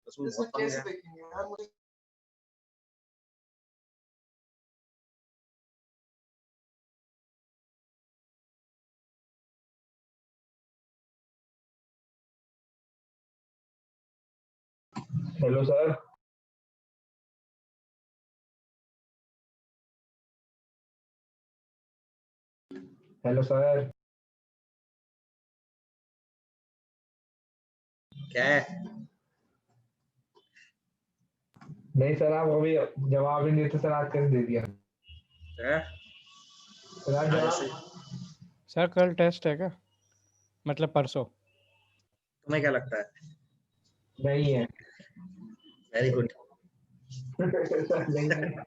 उसमें बहुत कम है। Hello sir. Hello sir. क्या है? नहीं सर, आप अभी जवाब ही नहीं देते सर, आज कैसे दे दिया सर? आज ऐसे जवाब। सर कल टेस्ट है क्या, मतलब परसों? तुम्हें क्या लगता है? नहीं है। Very good. सर नहीं है।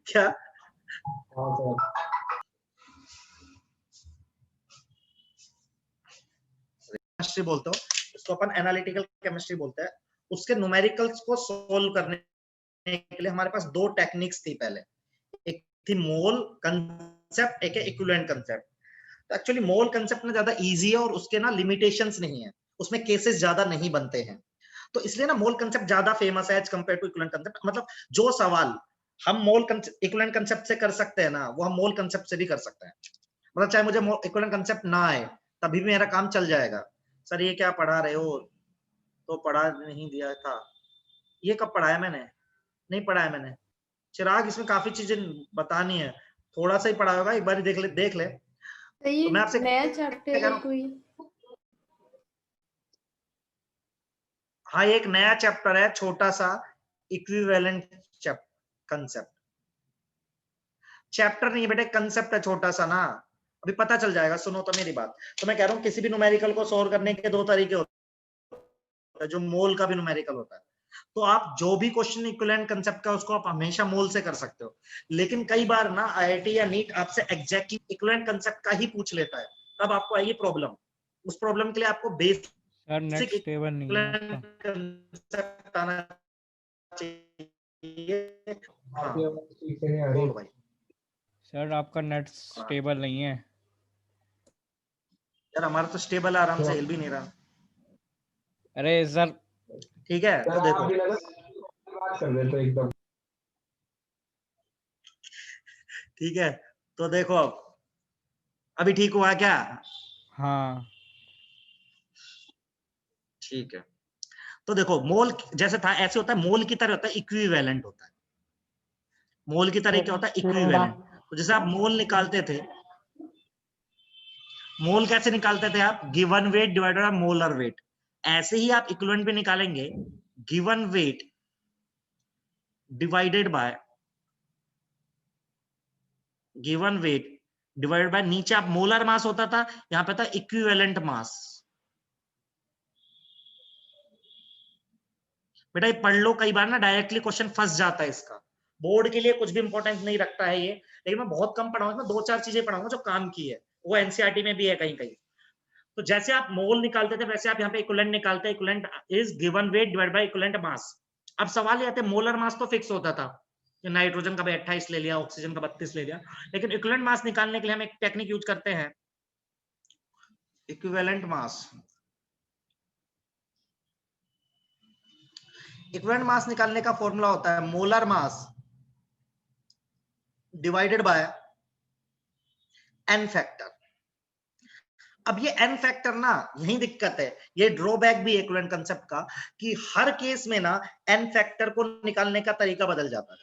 क्या? हाँ सर। केमिस्ट्री बोलते हो, इसको अपन एनालिटिकल केमिस्ट्री बोलते हैं। उसके न्यूमेरिकल्स को सोल्व करने के लिए हमारे पास दो टेक्निक्स थी पहले। एक थी मोल कंसेप्ट, एक है इक्विवेलेंट कंसेप्ट। तो एक्चुअली मोल कंसेप्ट ना ज्यादा इजी है और उसके ना लिमिटेशंस नहीं है, उसमें केसेस ज्यादा नहीं बनते हैं, तो इसलिए ना मोल कंसेप्ट ज्यादा फेमस है as compare to equivalent concept. मतलब जो सवाल हम मोल इक्विवेलेंट कंसेप्ट से कर सकते हैं ना, वो हम मोल कंसेप्ट से भी कर सकते हैं। मतलब चाहे मुझे इक्विवेलेंट कंसेप्ट ना आए तभी भी मेरा काम चल जाएगा। सर ये क्या पढ़ा रहे हो? तो पढ़ा नहीं दिया था। ये कब पढ़ाया मैंने? नहीं पढ़ाया मैंने। चिराग, इसमें काफी चीजें बतानी है, थोड़ा सा ही पढ़ा होगा, एक बार देख ले देख ले। तो ये तो मैं आपसे नया चैप्टर है कोई? हाँ, एक नया चैप्टर है छोटा सा, इक्विवेलेंट कंसेप्ट। चैप्टर नहीं बेटे, कंसेप्ट है छोटा सा ना, अभी पता चल जाएगा। सुनो तो मेरी बात। तो मैं कह रहा हूँ किसी भी न्यूमेरिकल को सॉल्व करने के दो तरीके होते हैं, जो मोल का भी न्यूमेरिकल होता है। तो आप जो भी क्वेश्चन इक्विवेलेंट कंसेप्ट का, उसको आप हमेशा मोल से कर सकते हो। लेकिन कई बार ना आईआईटी या नीट आपसे एग्जैक्टली इक्विवेलेंट कंसेप्ट का ही पूछ लेता है, तब आपको आएगी प्रॉब्लम। उस प्रॉब्लम के लिए आपको सर नेट बेसिक स्टेबल नहीं है आपका। कंसेप्ट आना चाहिए। हाँ आपकी आवाज ठीक से नहीं आ रही। बोल भाई। सर आपका नेट स्टेबल नहीं है। यार हमारा तो स्टेबल, आराम से तो हिल भी नहीं रहा। अरे सर ठीक है, सर तो आप देखो भी लगा बात कर देते एकदम। ठीक है, तो देखो अब अभी ठीक हुआ क्या? हाँ ठीक है, तो देखो मोल जैसे था ऐसे होता है, मोल की तरह होता है, इक्विवेलेंट होता है। मोल की तरह क्या होता है? इक्विवेलेंट। तो जैसे आप मोल निकालते थे, मोल कैसे निकालते थे आप? Given weight divided by molar weight. ऐसे ही आप इक्विवेलेंट भी निकालेंगे, given weight divided bye given weight divided bye, नीचे आप मोलर मास होता था, यहां पे था इक्विवेलेंट मास। बेटा ये पढ़ लो, कई बार ना डायरेक्टली क्वेश्चन फंस जाता है इसका। बोर्ड के लिए कुछ भी इंपॉर्टेंट नहीं रखता है ये, लेकिन मैं बहुत कम पढ़ाऊंगा, मैं दो चार चीजें पढ़ाऊंगा जो काम की है, वो एनसीईआरटी में भी है कहीं कहीं। तो जैसे आप मोल निकालते थे, वैसे आप यहाँ पे इक्विवेलेंट निकालते हैं। Equivalent is given weight divide by equivalent mass. अब सवाल ये आता है, मोलर मास तो फिक्स होता था, नाइट्रोजन का भी 28 ले लिया, ऑक्सीजन का 32 ले लिया, लेकिन इक्विवेलेंट मास निकालने के लिए हम एक टेक्निक यूज करते हैं, इक्विवेलेंट मास। इक्विवेलेंट मास निकालने का फॉर्मूला होता है molar mass divided by n factor. अब ये एन फैक्टर ना, यही दिक्कत है, ये ड्रॉबैक भी है इक्विवेलेंट कंसेप्ट का, कि हर केस में ना एन फैक्टर को निकालने का तरीका बदल जाता है,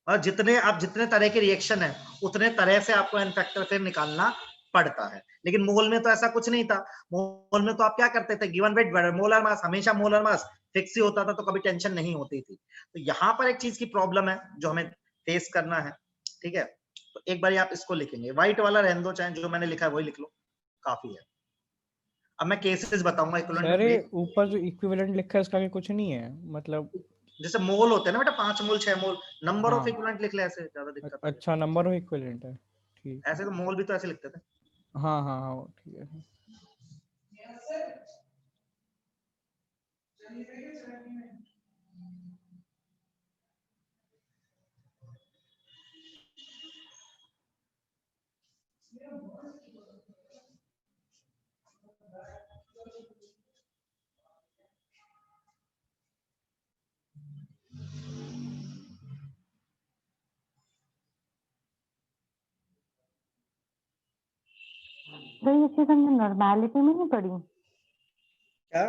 और जितने तरह के रिएक्शन है, उतने तरह से आपको एन फैक्टर फिर निकालना पड़ता है। लेकिन मोल में तो ऐसा कुछ नहीं था। मोल में तो आप क्या करते थे? गिवन वेट मोलर मास, हमेशा मोलर मास फिक्स ही होता था, तो कभी टेंशन नहीं होती थी। तो यहाँ पर एक चीज की प्रॉब्लम है जो हमें फेस करना है। ठीक है, तो एक बार आप इसको लिखेंगे, व्हाइट वाला रहने दो, चाहे जो मैंने लिखा है वही लिख लो, काफी है। अब मैं केसेस बताऊंगा सर इक्विवेलेंट। ऊपर जो इक्विवेलेंट लिखा है उसका भी कुछ नहीं है मतलब? जैसे मोल होते हैं ना बेटा, 5 मोल 6 मोल, नंबर ऑफ हाँ इक्विवेलेंट लिख ले, ऐसे ज्यादा दिक्कत आ अच्छा, नंबर ऑफ इक्विवेलेंट है, ठीक है। ऐसे तो मोल भी तो ऐसे लिखते थे। हाँ हाँ हाँ ठीक है। तो ये चीज हमने नॉर्मेलिटी में नहीं पढ़ी, क्या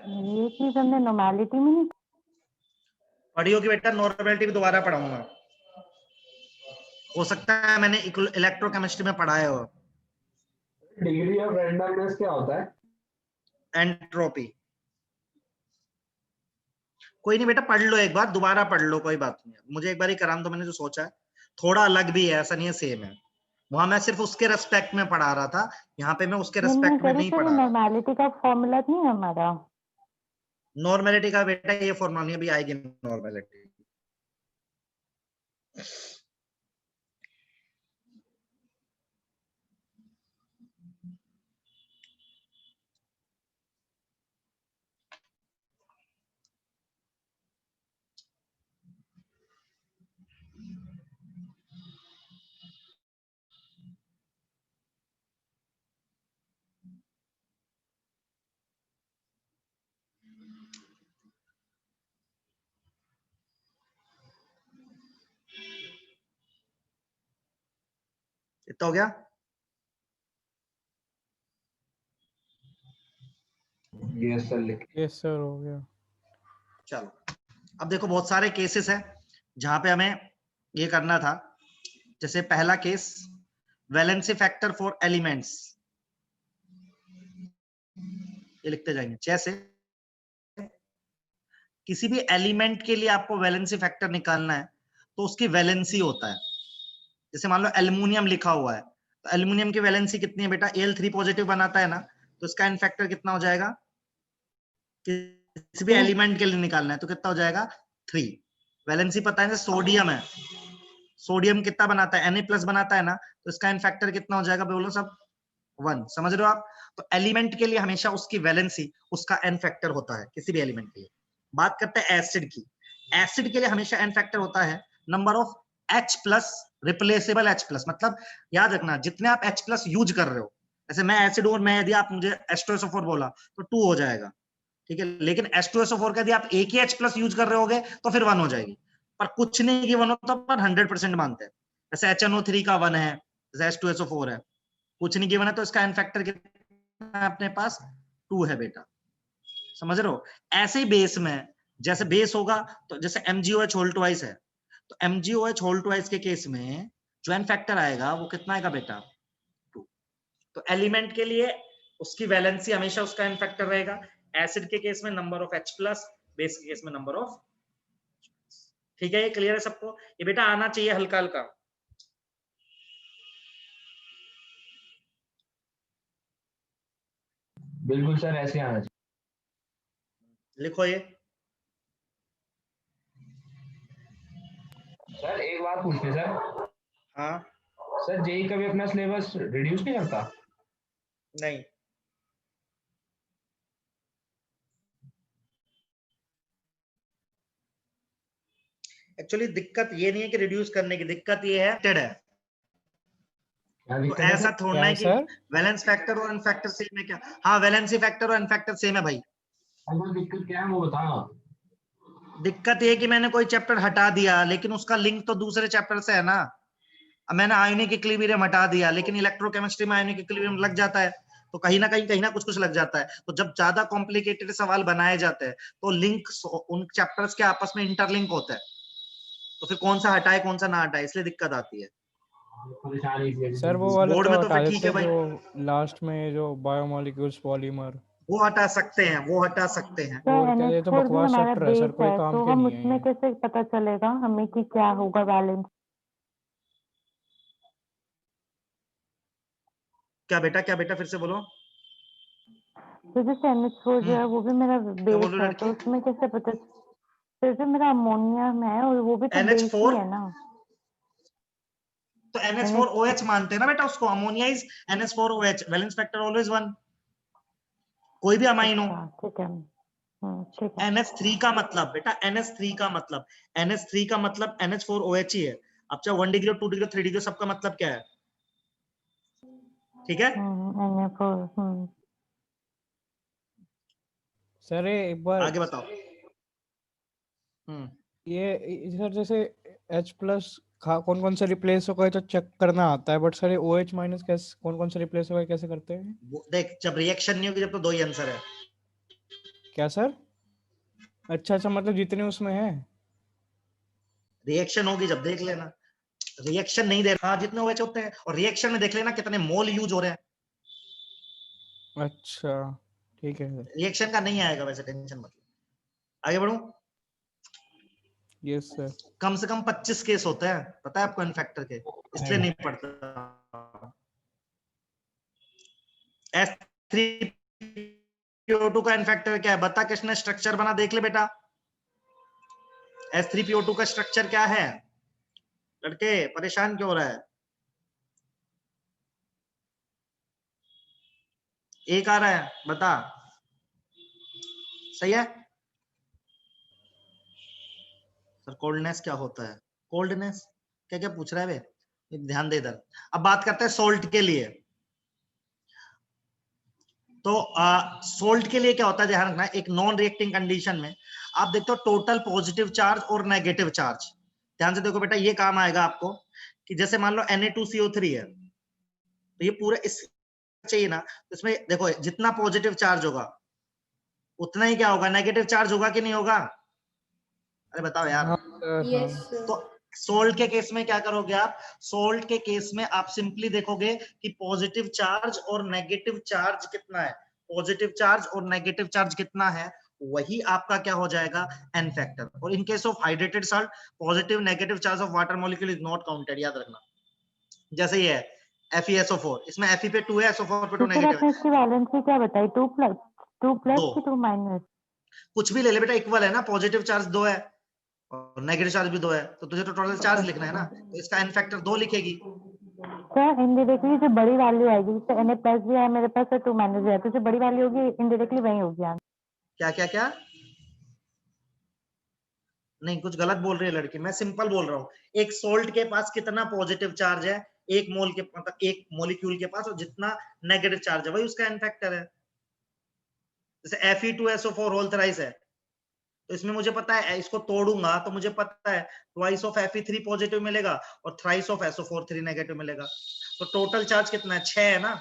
ये चीज हमने नॉर्मेलिटी में नहीं पढ़ी होगी बेटा? नॉर्मेलिटी भी दोबारा पढ़ाऊंगा, हो सकता है मैंने इलेक्ट्रोकेमिस्ट्री में पढ़ाया हो। डिग्री ऑफ रैंडमनेस क्या होता है? एंट्रोपी। कोई नहीं बेटा, पढ़ लो एक बार, दोबारा पढ़ लो, कोई बात नहीं है। मुझे एक बार ही कराना तो मैंने जो सोचा है थोड़ा अलग भी है, ऐसा नहीं है सेम है। वहां मैं सिर्फ उसके रेस्पेक्ट में पढ़ा रहा था, यहाँ पे मैं उसके रेस्पेक्ट में नहीं पढ़ा रहा। नॉर्मेलिटी का फॉर्मूला नहीं है हमारा। नॉर्मेलिटी का बेटा ये फॉर्मूला नहीं, अभी आएगी नॉर्मेलिटी। इतना हो गया? यस सर, लिख। यस सर, हो गया। चलो अब देखो, बहुत सारे केसेस है जहां पे हमें ये करना था। जैसे पहला case, valency factor for elements, ये लिखते जाएंगे। जैसे किसी भी एलिमेंट के लिए आपको वैलेंसी फैक्टर निकालना है तो उसकी वैलेंसी होता है। जैसे मान लो एल्युमिनियम लिखा हुआ है, तो एल्युमिनियम की वैलेंसी कितनी है बेटा? Al3 पॉजिटिव बनाता है ना, तो इसका एन फैक्टर कितना हो जाएगा? किसी भी एलिमेंट के लिए निकालना है तो कितना हो जाएगा? 3। वैलेंसी पता है, सोडियम है, सोडियम कितना बनाता है? Na+ बनाता है ना, तो इसका एन फैक्टर कितना हो जाएगा? बोलो सब, 1। समझ रहे हो आप? तो एलिमेंट के लिए हमेशा उसकी वैलेंसी, उसका एन फैक्टर होता है, किसी भी एलिमेंट के लिए। बात करते हैं एसिड की। एसिड के लिए हमेशा एन फैक्टर होता है number of H+, replaceable H+, मतलब याद रखना जितने आप H+ यूज कर रहे हो, जैसे मैं एसिड और मैं यदि आप मुझे H2SO4 बोला तो 2 हो जाएगा, ठीक है। लेकिन H2SO4 का यदि आप एक ही H+ यूज कर रहे होगे तो फिर 1 हो जाएगी। पर कुछ नहीं कि 1 होता, पर 100% मानते हैं। जैसे HNO3 का 1 है, जैसे H2SO4 है, कुछ नहीं गिवन है तो इसका एन फैक्टर कितना है अपने पास? 2 है बेटा। समझ रहे हो? ऐसे ही बेस में, जैसे बेस होगा तो जैसे MgOH होल ट्वाइस है, तो MgOH होल ट्वाइस के केस में जो एन फैक्टर आएगा वो कितना आएगा बेटा? 2। तो एलिमेंट के लिए उसकी वैलेंसी हमेशा उसका एन फैक्टर रहेगा। एसिड के केस में नंबर ऑफ H+, बेस के केस में नंबर ऑफ। ठीक है, ये क्लियर है सबको? ये बेटा आना चाहिए हल्का हल्का। बिल्कुल सर, ऐसे आना चाहिए। लिखो ये। सर एक बात पूछते सर, हाँ। सर जेई कभी अपना सिलेबस रिड्यूस नहीं करता? नहीं, एक्चुअली दिक्कत ये नहीं है कि रिड्यूस करने की, दिक्कत ये है है। क्या तो दिक्कत है ऐसा सर? थोड़ना क्या है है कि सर? वैलेंस फैक्टर और अनफैक्टर सेम है क्या? हाँ, वैलेंसी फैक्टर और अनफैक्टर सेम है भाई। अंकल दिक्कत क्या है वो बताओ। दिक्कत ये है कि मैंने कोई चैप्टर हटा दिया लेकिन उसका लिंक तो दूसरे चैप्टर से है ना। अब मैंने आयोनिक इक्विलिब्रियम हटा दिया लेकिन इलेक्ट्रोकेमिस्ट्री में आयोनिक इक्विलिब्रियम लग जाता है, तो कहीं ना कुछ लग जाता है। तो जब ज्यादा कॉम्प्लिकेटेड सवाल बनाए जाते हैं तो लिंक उन चैप्टर्स के आपस में इंटरलिंक होता है, तो फिर कौन सा हटाए कौन सा ना हटाए, इसलिए दिक्कत आती है। परेशानी इसलिए सर वो वाला बोर्ड तो में तो हटा फिर ठीक देते है हैं भाई, जो लास्ट में जो बायोमोलिक्यूल्स पॉलीमर। वो हटा सकते हैं, वो हटा सकते हैं। और क्या, ये तो NH4 भी बकवास हमारा चैप्टर है सर, बेस कोई है, काम तो के हम नहीं है उसमें ये। कैसे पता चलेगा हमें कि क्या होगा बैलेंस? क्या बेटा, क्या बेटा, फिर से बोलो। तो जैसे NH4 जो है वो भी मेरा क्या बेस बोल रहे हो है, तो लड़की? उसमें कैसे पता? तो जो मेरा अमोनियम है और वो भी तो बेस ही NH4, है ना। तो NH4OH मानते हैं ना बेटा उसको। Ammonia is NH4OH, valence factor always 1, कोई भी अमाइन हो। अच्छा ठीक है, ठीक है। NH3 का मतलब बेटा, NH3 का मतलब, NH3 का मतलब NH4OH ही है। अब चाहे 1 डिग्री 2 डिग्री 3 डिग्री, सबका मतलब क्या है? ठीक है। सर ये एक बार आगे बताओ। ये सर जैसे H प्लस कौन कौन से रिप्लेस हो गए तो चेक करना आता है, बट सर ये OH माइनस कैसे कौन कौन से रिप्लेस हो गए कैसे करते हैं? देख, जब रिएक्शन नहीं होगी जब, तो दो ही आंसर है। क्या सर? अच्छा अच्छा, मतलब जितने उसमें है। रिएक्शन होगी जब देख लेना, रिएक्शन नहीं दे रहा, हाँ जितने OH होते हैं, और रिएक्शन में देख लेना कितने मोल यूज हो रहे हैं। अच्छा ठीक है सर। रिएक्शन का नहीं आएगा वैसे, टेंशन मत लो। आगे बढ़ूं? Yes sir. कम से कम 25 केस होते हैं, पता है आपको इन्फेक्टर के, इसलिए नहीं पढ़ता। S3PO2 का इन्फेक्टर क्या है बता, किसने स्ट्रक्चर बना देख ले बेटा। S3PO2 का स्ट्रक्चर क्या है? लड़के परेशान क्यों हो रहा है? एक आ रहा है, बता। सही है सर। कोल्डनेस क्या होता है? कोल्डनेस क्या क्या पूछ रहा है बे, ध्यान दे इधर। अब बात करते हैं सोल्ट के लिए। तो सोल्ट के लिए क्या होता है, ध्यान रखना, एक नॉन रिएक्टिंग कंडीशन में आप देखते हो टोटल पॉजिटिव चार्ज और नेगेटिव चार्ज। ध्यान से देखो बेटा, ये काम आएगा आपको कि जैसे मान लो Na2CO3 है, तो ये पूरा इस चाहिए ना, तो इसमें देखो जितना पॉजिटिव चार्ज होगा उतना ही क्या होगा, नेगेटिव चार्ज होगा कि नहीं होगा? अरे बताओ यार। हाँ सर हाँ। यस तो सोल्ट के केस में क्या करोगे आप? सोल्ट के केस में आप सिंपली देखोगे कि पॉजिटिव चार्ज और नेगेटिव चार्ज कितना है, पॉजिटिव चार्ज और नेगेटिव चार्ज कितना है, वही आपका क्या हो जाएगा, एन फैक्टर। और in case of hydrated salt, positive negative charge of water molecule is not counted, याद रखना। जैसे ये है FeSO4, इसमें Fe पे 2 है, SO4 पे 2 तो फिर नेगेटिव आपने है। इसकी वैलेंसी क्या बताई, 2+, 2+ दो, की 2-? कुछ भी ले ले बेटा, इक्वल है ना, पॉजिटिव चार्ज 2 है और नेगेटिव चार्ज भी 2 है, तो तुझे तो टोटल चार्ज लिखना है ना, तो इसका एन फैक्टर 2 लिखेगी। सर इनडायरेक्टली जो बड़ी वैल्यू आएगी, जैसे Na+ भी है मेरे पास और 2- भी है, तो जो बड़ी वैल्यू होगी इनडायरेक्टली वही होगी आंसर। क्या क्या क्या? नहीं, कुछ गलत बोल रही है लड़की, मैं सिंपल बोल रहा हूँ। एक सोल्ट के पास कितना पॉजिटिव चार्ज है, एक मोल के, मतलब एक मॉलिक्यूल के पास, और जितना नेगेटिव चार्ज है वही उसका एन फैक्टर है। जैसे Fe2SO4 होल थ्राइस है, तो इसमें मुझे पता है, इसको तोड़ूंगा तो मुझे पता है ट्वाइस ऑफ Fe3 पॉजिटिव मिलेगा और थ्राइस ऑफ SO4 3 नेगेटिव मिलेगा। तो टोटल चार्ज कितना है, 6 है ना।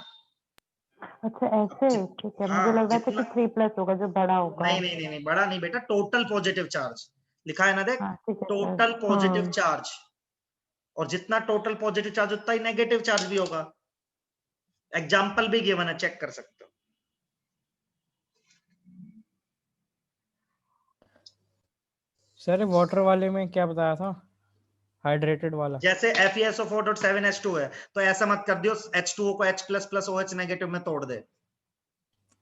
अच्छा अब ऐसे, ठीक है, मुझे हाँ लग रहा था जितना, कि 3+ होगा जो बड़ा होगा। नहीं नहीं नहीं नहीं, बड़ा नहीं बेटा, टोटल पॉजिटिव चार्ज लिखा है ना, देख, हाँ ठीक है सर। टोटल पॉजिटिव चार्ज, और जितना टोटल पॉजिटिव चार्ज उतना ही नेगेटिव चार्ज भी होगा। एग्जाम्पल भी गिवन है, चेक कर सकते हो। सर वाटर वाले में क्या बताया था, हाइड्रेटेड वाला? जैसे FeSO4.7H2 है, तो ऐसा मत कर दियो H2O को H++ OH नेगेटिव में तोड़ दे,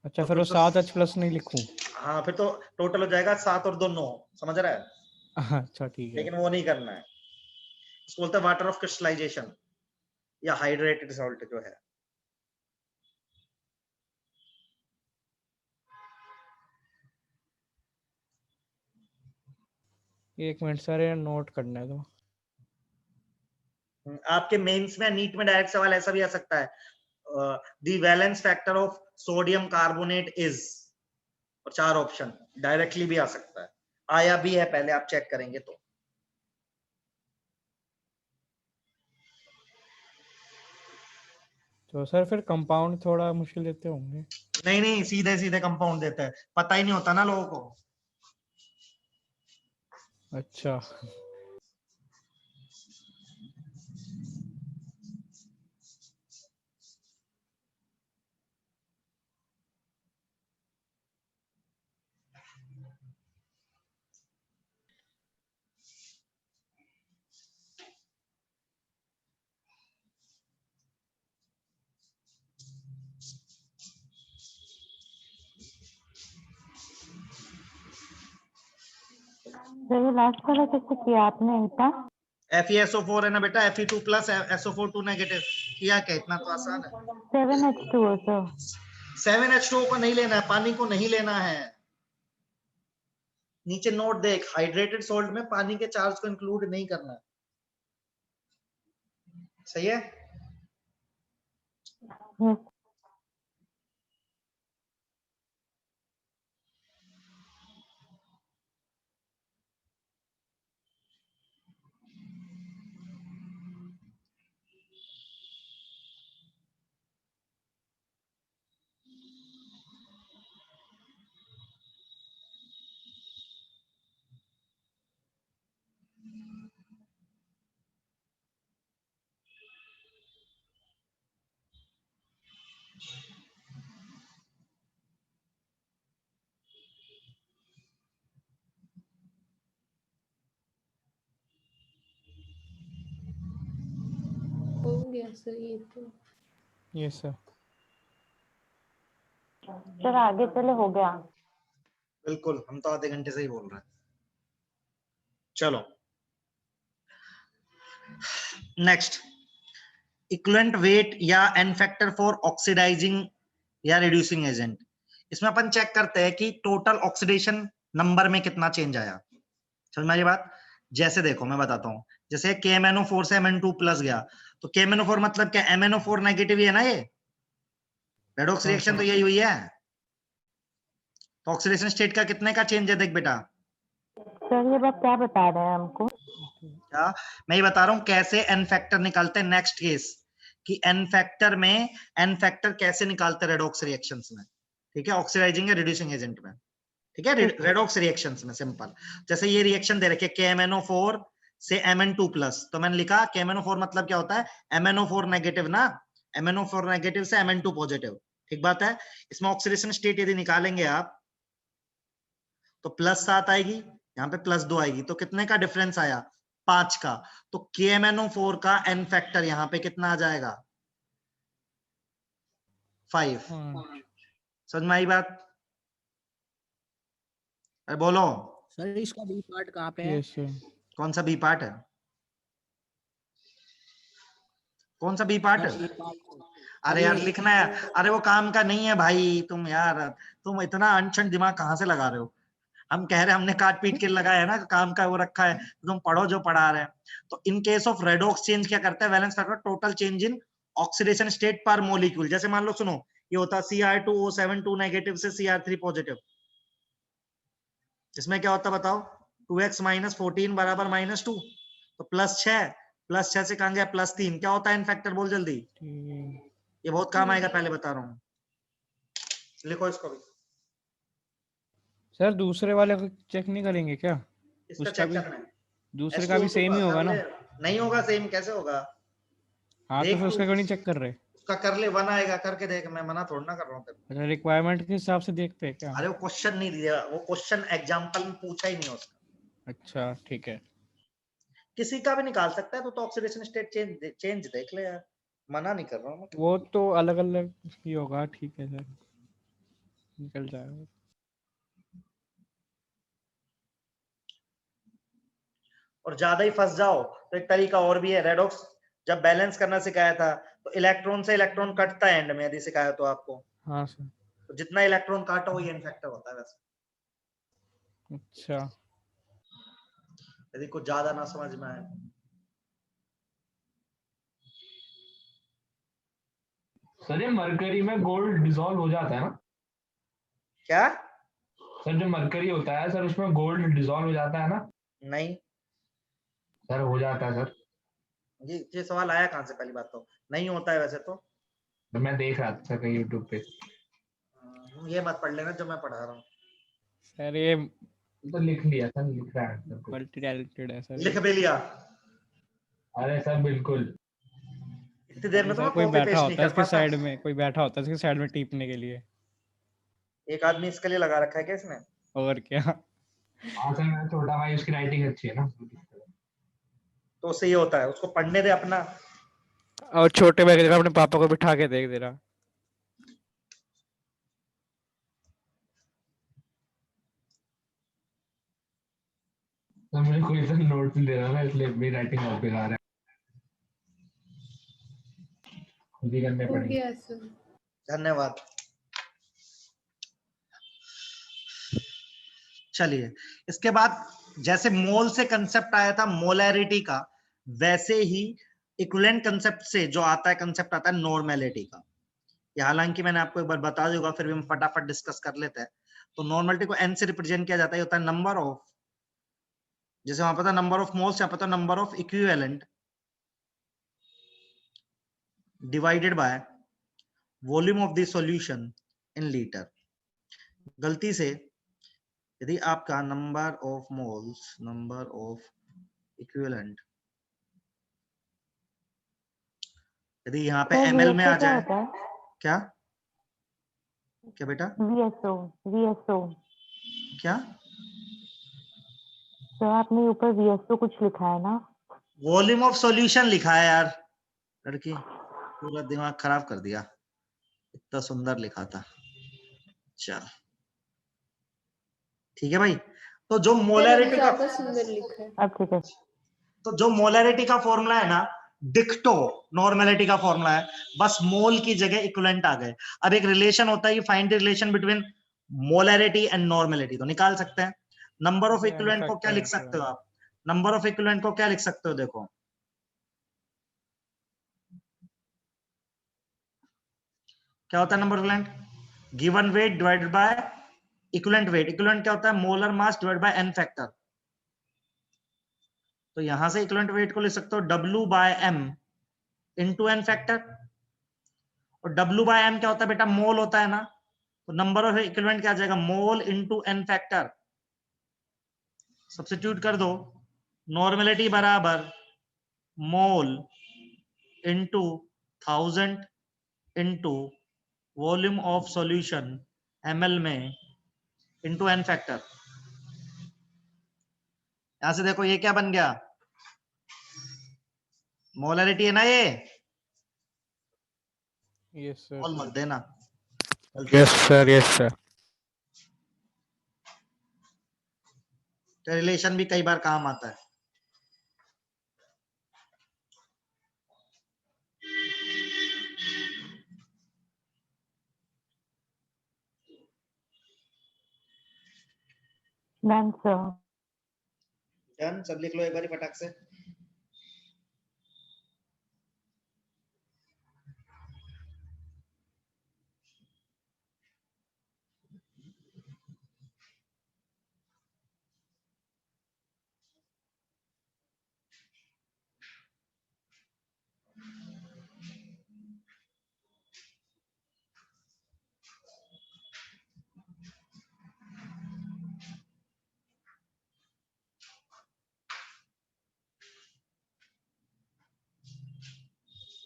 अच्छा तो फिर फिर वो तो 7H+ नहीं लिखूं? हाँ, फिर तो टोटल हो जाएगा 7 और 2 9, समझ रहा है? अच्छा ठीक है। लेकिन वो नहीं करना है, इसको बोलते हैं वाटर ऑफ क्रिस्टलाइजेशन या हाइड्रेटेड सॉल्ट जो है। एक मिनट सर, ये नोट करना है तो। आपके मेंस में, नीट में डायरेक्ट सवाल ऐसा भी आ सकता है, the valence factor of sodium carbonate is, और 4 ऑप्शन, डायरेक्टली भी आ सकता है, आया भी है पहले, आप चेक करेंगे तो। तो सर फिर कंपाउंड थोड़ा मुश्किल देते होंगे। नहीं नहीं, सीधे सीधे कंपाउंड देते हैं, पता ही नहीं होता ना लोगों को। अच्छा सर ये लास्ट वाला कैसे किया आपने इतना? FeSO4 है ना बेटा, Fe2+ SO4 2 नेगेटिव, किया क्या, इतना तो आसान है। 7H2O sir. 7H2O को नहीं लेना है, पानी को नहीं लेना है। नीचे नोट देख, हाइड्रेटेड सॉल्ट में पानी के चार्ज को इंक्लूड नहीं करना है, सही है? यस। सर ये तो यस सर। सर आगे चले, हो गया। बिल्कुल, हम तो आधे घंटे से ही बोल रहे हैं। चलो नेक्स्ट, इक्विवेलेंट वेट या एन फैक्टर फॉर ऑक्सीडाइजिंग या रिड्यूसिंग एजेंट। इसमें अपन चेक करते हैं कि टोटल ऑक्सीडेशन नंबर में कितना चेंज आया। समझ में आई बात? जैसे देखो मैं बताता हूँ, जैसे KMnO4 से Mn2 प्लस गया, तो KMnO4 मतलब क्या, MnO4 नेगेटिव ही है ना, ये रेडॉक्स हाँ, रिएक्शन तो सर। यही हुई है। तो ऑक्सीडेशन स्टेट का कितने का चेंज है, देख बेटा। सर ये बात क्या बता रहे हैं हमको? क्या मैं ये बता रहा हूँ कैसे एन फैक्टर निकालते हैं। नेक्स्ट केस कि एन फैक्टर में एन फैक्टर कैसे निकालते हैं रेडॉक्स रिएक्शंस में, ठीक है, ऑक्सीडाइजिंग या रिड्यूसिंग एजेंट में, ठीक है, रेडॉक्स रिएक्शंस में। सिंपल, जैसे ये रिएक्शन दे रखे KMnO4 से Mn2 प्लस, तो मैंने लिखा KMnO4 मतलब क्या होता है, MnO4 नेगेटिव ना, MnO4 नेगेटिव से Mn2 पॉजिटिव, ठीक बात है। इसमें ऑक्सीडेशन स्टेट यदि निकालेंगे आप तो +7 आएगी, यहाँ पे +2 आएगी, तो कितने का डिफरेंस आया, 5 का। तो KMnO4 का एन फैक्टर यहाँ पे कितना आ जाएगा, 5। समझ में आई बात? अरे बोलो। सर इसका बी पार्ट कहाँ पे है? Yes sir. कौन सा बी पार्ट है, कौन सा बी पार्ट सर है? ए पार्ट। अरे यार लिखना है, अरे वो काम का नहीं है भाई, तुम यार तुम इतना अनशन दिमाग कहाँ से लगा रहे हो। हम कह रहे हैं, हमने काट पीट के लगाया है ना, काम का वो रखा है, तो तुम पढ़ो जो पढ़ा रहे हैं। तो in case of redox change क्या करता है, valence factor total change in oxidation state पर मॉलिक्यूल। जैसे मान लो, सुनो, ये होता Cr2O7 नेगेटिव से Cr3 पॉजिटिव, इसमें क्या होता बताओ, 2x - 14 बराबर -2, तो +6, +6 से कहां गया +3, क्या होता है इन फैक्टर, बोल जल्दी। ये बहुत काम आएगा, पहले बता रहा हूँ, लिखो इसको भी। सर दूसरे वाले को चेक नहीं करेंगे क्या? इसका उसका चेक भी, करना है, दूसरे का भी S2O2 सेम ही होगा कर ना? ले। नहीं होगा सेम, कैसे होगा, हाँ, तो देख फिर तू, उसका क्यों नहीं चेक कर रहे? उसका कर ले, 1 आएगा, करके देख, मैं मना थोड़ा ना कर रहा हूँ तेरे को। अच्छा, रिक्वायरमेंट के हिसाब से देखते हैं क्या? अरे वो क्वेश्चन नहीं दिया, वो क्वेश्चन एग्जांपल में पूछा ही नहीं उसका। अच्छा ठीक है। किसी का भी निकाल सकता है, तो ऑक्सीडेशन स्टेट चेंज देख ले यार, मना नहीं कर रहा हूँ मैं। वो तो अलग अलग ही होगा, ठीक है सर, निकल जाएगा। और ज्यादा ही फंस जाओ तो एक तरीका और भी है, रेडॉक्स जब बैलेंस करना सिखाया था, तो इलेक्ट्रॉन से इलेक्ट्रॉन कटता है एंड में, यदि सिखाया तो आपको, हाँ सर। तो जितना इलेक्ट्रॉन काटो वही एन फैक्टर होता है वैसे, अच्छा। यदि कुछ ज्यादा ना समझ में आए। सर ये मरकरी में गोल्ड डिसॉल्व हो जाता है ना? क्या? सर जो मरकरी होता है सर, उसमें गोल्ड डिसॉल्व हो जाता है ना? नहीं, सर हो जाता है सर। ये सवाल आया कहाँ से, पहली बात तो नहीं होता है वैसे तो। तो मैं देख रहा था सर कहीं यूट्यूब पे। ये मत पढ़ लेना जो मैं पढ़ा रहा हूँ, सर ये तो लिख लिया सर, लिख रहा है सर कुछ। मल्टी टैलेंटेड है सर। लिख भी लिया। अरे सर बिल्कुल। इतनी देर में तो सर मैं कोई कॉपी बैठा पेस्ट नहीं होता है कर इसके पाता। साइड में, कोई बैठा होता है इसके साइड में टीपने के लिए। एक आदमी इसके लिए लगा रखा है क्या इसने? और क्या। हाँ सर, मेरा छोटा भाई, उसकी राइटिंग अच्छी है ना। तो उससे ये होता है, उसको पढ़ने दे अपना। और छोटे भाई की जगह अपने पापा को बिठा के देख दे रहा। तो मुझे कोई सर नोट नहीं दे रहा ना, इसलिए मेरी राइटिंग और बेकार है, खुद ही करने हो पड़ेंगे। गया सर। धन्यवाद। चलिए, इसके बाद जैसे मोल से कंसेप्ट आया था मोलैरिटी का, वैसे ही इक्विवेलेंट कंसेप्ट से जो आता है, कंसेप्ट आता है नॉर्मेलिटी का। ये हालांकि मैंने आपको एक बार बता दूंगा, फिर भी हम फटाफट डिस्कस कर लेते हैं। तो नॉर्मेलिटी को एन से रिप्रेजेंट किया जाता है, होता है नंबर ऑफ, जैसे वहां पता नंबर ऑफ मोल्स, यहाँ पता number of equivalent divided by volume of the solution in litre. गलती से यदि आपका number of moles, number of equivalent, यदि यहाँ पे सर ml में आ VSO क्या जाए, होता है? क्या क्या बेटा, VSO क्या सर आपने ऊपर VSO कुछ लिखा है ना? वॉल्यूम ऑफ सॉल्यूशन लिखा है यार लड़की। पूरा दिमाग खराब कर दिया, इतना सुंदर लिखा था। चल ठीक है भाई। तो जो मोलैरिटी का, ज्यादा सुंदर लिखा है। अब ठीक है। तो जो मोलैरिटी का फॉर्मूला है ना, डिक्टो नॉर्मेलिटी का फॉर्मूला है, बस मोल की जगह इक्विवेलेंट आ गए। अब एक रिलेशन होता है, find the relation between molarity and normality, तो निकाल सकते हैं। नंबर ऑफ ये इक्विवेलेंट को क्या फैक्टर लिख सकते हो आप? नंबर ऑफ इक्विवेलेंट को क्या लिख सकते हो? देखो क्या होता है number of equivalent? Given weight divided by equivalent weight. Equivalent क्या होता है? Molar mass divided by n factor. तो यहां से इक्विवेलेंट वेट को लिख सकते हो W by M into n factor. और W बाय M क्या होता है बेटा? मोल होता है ना। तो नंबर ऑफ इक्विवेलेंट क्या आ जाएगा? Mole into n factor. Substitute कर दो, नॉर्मेलिटी बराबर mole into 1000 into volume of solution ml में इंटू एन फैक्टर। यहां से देखो ये क्या बन गया? मोलरिटी है ना ये। Yes sir. मोल मत देना। Yes sir, yes sir. Relation भी कई बार काम आता है। Done sir. डन, सब लिख लो एक बार फटाक से।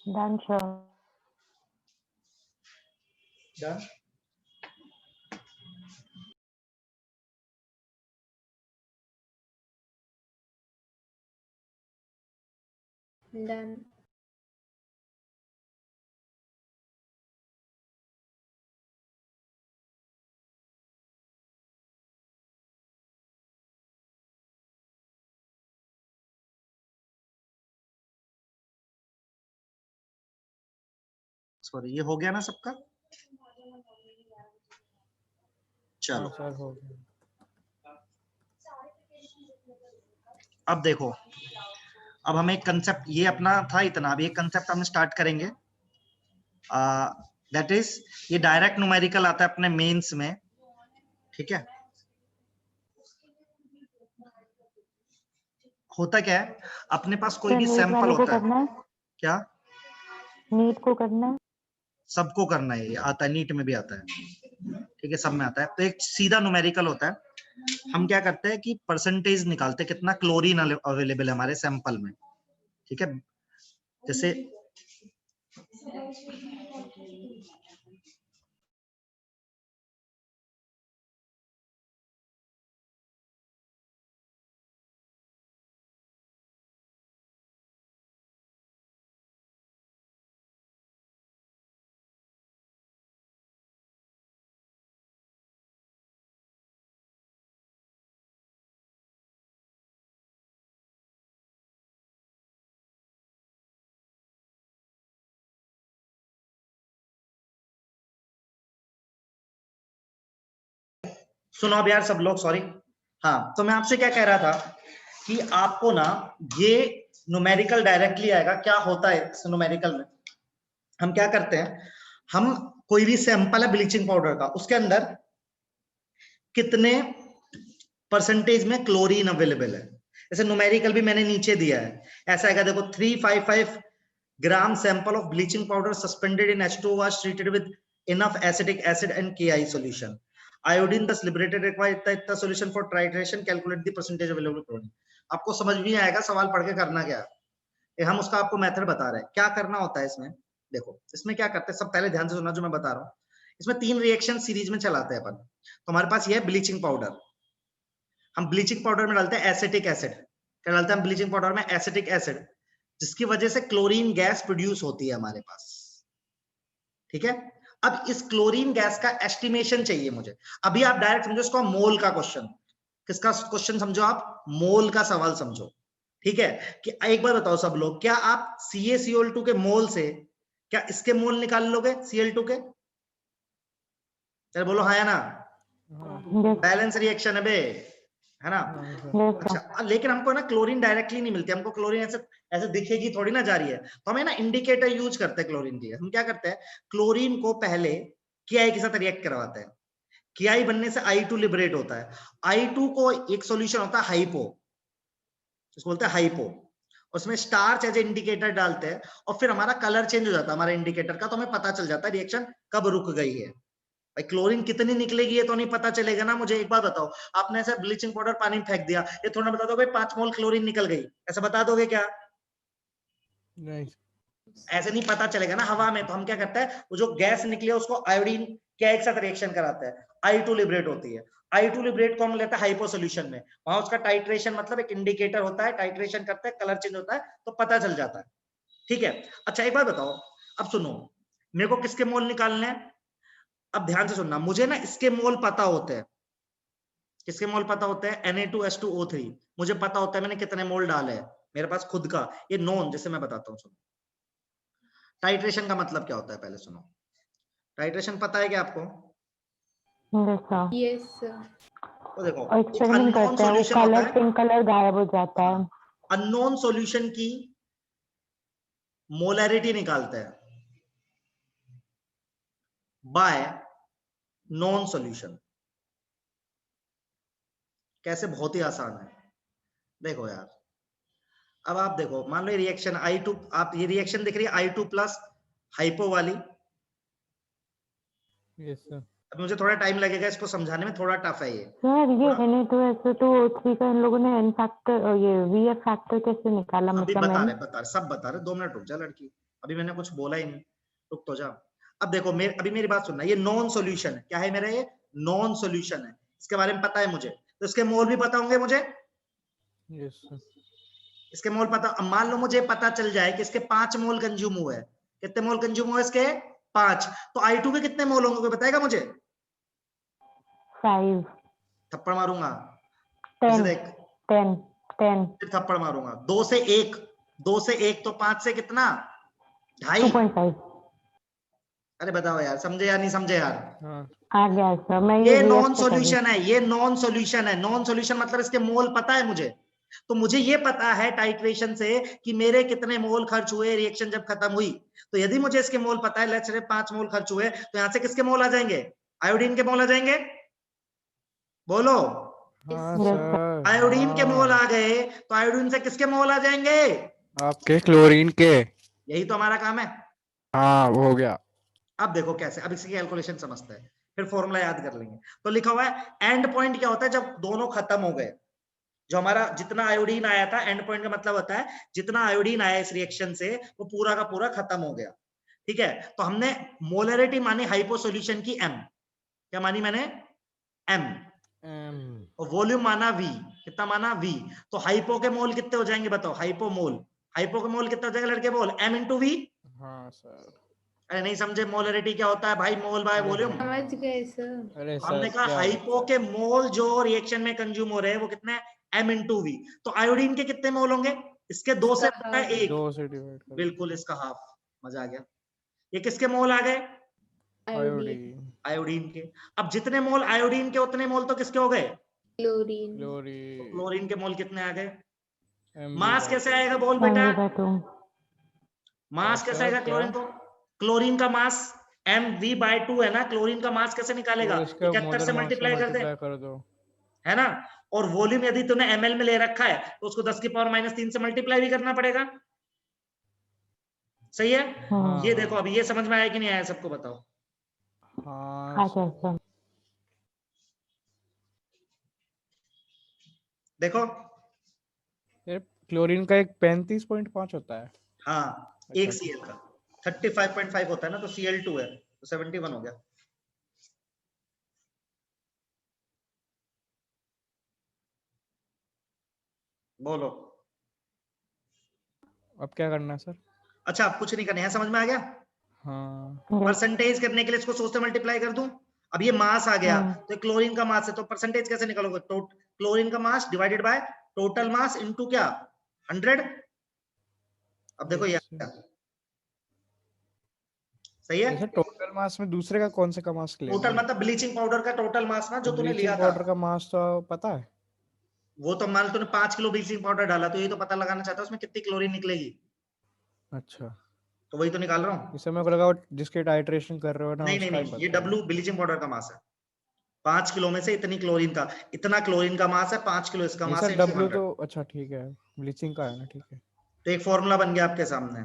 Done sir. Done. Done. Sorry, ये हो गया ना सबका? चलो हाँ सर, हो गया। अब देखो, अब हमें एक कंसेप्ट, ये अपना था इतना, अब एक कंसेप्ट हम स्टार्ट करेंगे। दैट इज, ये डायरेक्ट न्यूमेरिकल आता है अपने मेंस में, ठीक है। होता क्या है, अपने पास कोई भी नीट सैंपल वाले को होता है। करना है, क्या? नीट को करना है। सबको करना है, ये आता है, नीट में भी आता है, ठीक है, सब में आता है। तो एक सीधा न्यूमेरिकल होता है। हम क्या करते हैं कि परसेंटेज निकालते हैं, कितना क्लोरीन अवेलेबल है हमारे सैंपल में, ठीक है। जैसे सुनो अब यार सब लोग, सॉरी। हाँ, तो मैं आपसे क्या कह रहा था कि आपको ना ये न्यूमेरिकल डायरेक्टली आएगा। क्या होता है इस न्यूमेरिकल में, हम क्या करते हैं, हम कोई भी सैंपल है ब्लीचिंग पाउडर का, उसके अंदर कितने परसेंटेज में क्लोरीन अवेलेबल है, जैसे न्यूमेरिकल भी मैंने नीचे दिया है। ऐसा आएगा देखो, 355 gram sample of bleaching powder suspended in H2O was treated with enough acetic acid and KI solution. Iodine thus liberated required इतना solution for titration, calculate the percentage available chlorine. आपको समझ नहीं आएगा, सवाल पढ़ के करना क्या है, हम उसका आपको मेथड बता रहे हैं। क्या करना होता है इसमें, देखो इसमें क्या करते हैं, सब पहले ध्यान से सुनना जो मैं बता रहा हूँ। इसमें 3 रिएक्शन सीरीज में चलाते हैं अपन। तो हमारे पास ये है ब्लीचिंग पाउडर, हम ब्लीचिंग पाउडर में डालते हैं एसिटिक एसिड। क्या डालते हैं हम ब्लीचिंग पाउडर में? एसिटिक एसिड, जिसकी वजह से क्लोरीन गैस प्रोड्यूस होती है हमारे पास, ठीक है। अब इस क्लोरीन गैस का एस्टिमेशन चाहिए मुझे। अभी आप डायरेक्ट समझो इसको मोल का क्वेश्चन, किसका क्वेश्चन समझो आप, मोल का सवाल समझो। ठीक है कि एक बार बताओ सब लोग, क्या आप CaCl2 के मोल से क्या इसके मोल निकाल लोगे Cl2 के? चलो बोलो हाँ या ना। हाँ बैलेंस रिएक्शन है बे, है ना। हाँ सर। yes sir. अच्छा लेकिन हमको ना क्लोरीन डायरेक्टली नहीं मिलती, हमको क्लोरीन ऐसे ऐसे दिखेगी थोड़ी ना जा रही है, तो हमें ना इंडिकेटर यूज करते हैं क्लोरीन की। हम क्या करते हैं, क्लोरीन को पहले Ki के साथ रिएक्ट करवाते हैं, Ki बनने से I2 लिबरेट होता है। I2 को एक सॉल्यूशन होता है हाइपो, जिसको बोलते हैं हाइपो, उसमें स्टार्च एज इंडिकेटर डालते हैं और फिर हमारा कलर चेंज हो जाता है हमारे इंडिकेटर का, तो हमें पता चल जाता है रिएक्शन कब रुक गई है। भाई क्लोरीन कितनी निकलेगी ये तो नहीं पता चलेगा ना मुझे। एक बात बताओ, आपने ऐसे ब्लीचिंग पाउडर पानी में फेंक दिया, ये थोड़ा बता दो भाई 5 मोल क्लोरीन निकल गई, ऐसा बता दोगे क्या? नहीं ऐसे नहीं पता चलेगा ना हवा में। तो हम क्या करते हैं, वो जो गैस निकली है उसको आयोडीन क्या एक साथ रिएक्शन कराते हैं, I2 लिबरेट होती है। I2 लिबरेट को हम लेते हैं हाइपो सोल्यूशन में, वहां उसका टाइट्रेशन मतलब एक इंडिकेटर होता है, टाइट्रेशन करते हैं, कलर चेंज होता है तो पता चल जाता है। ठीक है। अच्छा एक बात बताओ, अब सुनो, मेरे को किसके मोल निकालने हैं, अब ध्यान से सुनना, मुझे ना इसके मोल पता होते हैं। किसके मोल पता होते हैं, Na2H2O3 मुझे पता होता है मैंने कितने मोल डाले हैं मेरे पास खुद का, ये नॉन, जैसे मैं बताता हूँ सुनो। टाइट्रेशन का मतलब क्या होता है पहले सुनो, टाइट्रेशन पता है क्या आपको? yes sir. Yes sir. तो देखो और एक एक्सपेरिमेंट अननोन करते हैं, वो सॉल्यूशन होता कलर है, पिंक कलर गायब हो जाता है। अननोन सॉल्यूशन की मोलैरिटी निकालते हैं बाय नॉन सॉल्यूशन। कैसे, बहुत ही आसान है, देखो यार। अब आप देखो, मान लो ये रिएक्शन I2, आप ये रिएक्शन देख रही है I2 प्लस हाइपो वाली। Yes sir. अब मुझे थोड़ा टाइम लगेगा इसको समझाने में, थोड़ा टफ है ये। सर ये थोड़ा Na2SO2O3 का इन लोगों ने N फैक्टर ये VF फैक्टर कैसे निकाला, अभी मतलब N? बता रहे सब बता रहे, 2 मिनट रुक जा लड़की, अभी मैंने कुछ बोला ही नहीं, रुक तो जा। अब देखो अभी मेरी बात सुनना, ये नॉन सॉल्यूशन है, क्या है मेरा, ये नॉन सॉल्यूशन है, इसके बारे में पता है मुझे, तो इसके मोल भी पता होंगे मुझे। Yes sir. इसके मोल पता, अब मान लो मुझे पता चल जाए कि इसके 5 मोल कंज्यूम हुए, कितने मोल कंज्यूम हुए इसके, 5, तो I2 के कितने मोल होंगे कोई बताएगा मुझे? 5 थप्पड़ मारूंगा, इसे 10 देख, 10 10 फिर थप्पड़ मारूंगा, 2 से 1, 2 से 1 तो 5 से कितना, 2.5। 2.5 अरे बताओ यार, समझे या नहीं समझे यार? हाँ आ गया सर, मैं ये नॉन रिएक्ट कर रही सॉल्यूशन है, ये नॉन सॉल्यूशन है। नॉन सॉल्यूशन मतलब इसके मोल पता है मुझे, तो मुझे ये पता है टाइट्रेशन से कि मेरे कितने मोल खर्च हुए रिएक्शन जब खत्म हुई। तो यदि मुझे इसके मोल पता है, लेट्स से 5 मोल खर्च हुए, तो यहां से किसके मोल आ जाएंगे, आयोडीन के मोल आ जाएंगे, बोलो। हाँ Yes, सर। आयोडीन के मोल हाँ आ गए, तो आयोडीन से किसके मोल आ जाएंगे, आपके क्लोरीन के। यही तो हमारा काम है। हाँ वो हो गया। अब देखो कैसे, अब इसकी कैलकुलेशन समझते हैं, फिर फॉर्मूला याद कर लेंगे। तो लिखा हुआ है एंड पॉइंट क्या होता है, जब दोनों खत्म हो गए, जो हमारा जितना आयोडीन आया था, एंड पॉइंट का मतलब होता है जितना आयोडीन आया इस रिएक्शन से वो पूरा का पूरा खत्म हो गया। ठीक है, तो हमने मोलरिटी मानी हाइपो सॉल्यूशन की M, क्या मानी मैंने, M, और वॉल्यूम माना V, कितना माना V। तो हाइपो के मोल कितने हो जाएंगे बताओ, हाइपो मोल, हाइपो के मोल कितना हो जाएगा लड़के बोल, M इंटू V। हाँ सर। अरे नहीं समझे, मोलरिटी क्या होता है भाई, मोल बाय वॉल्यूम। समझ गए सर। अरे सर हमने कहा क्या हाइपो होता के मोल जो रिएक्शन में कंज्यूम हो रहे हैं वो कितने हैं, M इंटू V। तो आयोडीन के कितने मोल होंगे, इसके 2 से इसका बनता है है? 1, 2 से डिवाइड कर बिल्कुल इसका हाफ। मजा आ गया। ये किसके मोल आ गए, आयोडीन, आयोडीन आयोडीन के। अब जितने मोल आयोडीन के उतने मोल तो किसके हो गए, क्लोरीन, तो क्लोरीन क्लोरीन के मोल कितने आ गए। मास कैसे MV/2। आएगा बोल बेटा, MV/2 मास कैसे सर आएगा क्या, क्लोरीन को, क्लोरीन का मास MV/2 है ना, क्लोरीन का मास कैसे निकालेगा, तो इसका 71 मोलर से मास से मल्टीप्लाई कर दे, मल्टीप्लाई कर दो। है ना। और वॉल्यूम यदि तूने ml में ले रखा है तो उसको 10 की पावर -3 से मल्टीप्लाई भी करना पड़ेगा। सही है। हाँ ये हाँ देखो अभी ये समझ में आया कि नहीं आया, सबको बताओ। हाँ आ गया सर। देखो, यार क्लोरीन का एक 35.5 होता है। हाँ एक अच्छा Cl का 35.5 होता है ना, तो Cl2 है तो 71 हो गया। बोलो। अब क्या करना है सर? अच्छा अब कुछ नहीं करना है, समझ में आ गया। हाँ परसेंटेज करने के लिए इसको 100 से मल्टीप्लाई कर दूं। अब ये मास आ गया हाँ। तो क्लोरीन का मास है, तो परसेंटेज कैसे निकालोगे? तो क्लोरीन का मास divided by total mass into क्या 100। अब देखो ये अच्छा। सही है। जैसे टोटल मास में दूसरे का कौन से का मास ले टोटल मतलब ब्लीचिंग पाउडर का टोटल मास ना जो तूने लिया ब्लीचिंग था, पाउडर का मास तो पता है। वो तो मान लो तूने 5 किलो ब्लीचिंग पाउडर डाला, तो ये तो पता लगाना चाहता है उसमें कितनी क्लोरीन निकलेगी, अच्छा तो वही तो निकाल रहा हूँ। इसे मेरे को लगा वो जिसके टाइट्रेशन कर रहे हो ना नहीं नहीं उसका ही नहीं, ये पता है। डब्लू ब्लीचिंग पाउडर का मास है। 5 किलो में से इतनी क्लोरीन का, इतना क्लोरीन का मास है, 5 किलो इसका नहीं मास सर है इनटू डब्ल्यू 100। तो अच्छा ठीक है ब्लीचिंग का है ना ठीक है। तो एक फॉर्मूला बन गया आपके सामने।